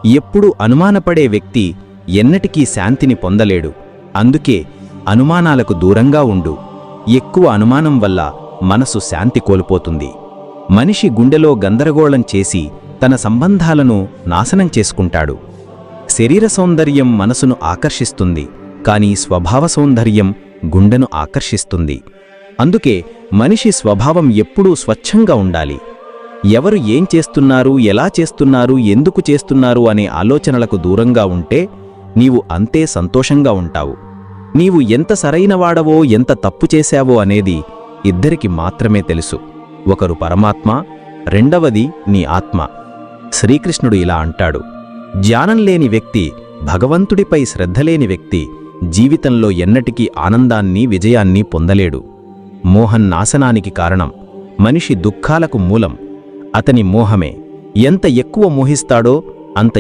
ఎప్పుడూ అనుమానపడే వ్యక్తి ఎన్నటికీ శాంతిని పొందలేడు. అందుకే అనుమానాలకు దూరంగా ఉండు. ఎక్కువ అనుమానం వల్ల మనసు శాంతి కోల్పోతుంది. మనిషి గుండెలో గందరగోళం చేసి తన సంబంధాలను నాశనం చేసుకుంటాడు. శరీర సౌందర్యం మనసును ఆకర్షిస్తుంది, కానీ స్వభావ సౌందర్యం గుండెను ఆకర్షిస్తుంది. అందుకే మనిషి స్వభావం ఎప్పుడూ స్వచ్ఛంగా ఉండాలి. ఎవరు ఏం చేస్తున్నారు, ఎలా చేస్తున్నారు, ఎందుకు చేస్తున్నారు అనే ఆలోచనలకు దూరంగా ఉంటే నీవు అంతే సంతోషంగా ఉంటావు. నీవు ఎంత సరైనవాడవో, ఎంత తప్పు చేశావో అనేది ఇద్దరికి మాత్రమే తెలుసు. ఒకరు పరమాత్మ, రెండవది నీ ఆత్మ. శ్రీకృష్ణుడు ఇలా అంటాడు, జ్ఞానం లేని వ్యక్తి, భగవంతుడిపై శ్రద్ధలేని వ్యక్తి జీవితంలో ఎన్నటికీ ఆనందాన్ని, విజయాన్ని పొందలేడు. మోహం నాశనానికి కారణం, మనిషి దుఃఖాలకు మూలం. అతని మోహమే. ఎంత ఎక్కువ మోహిస్తాడో అంత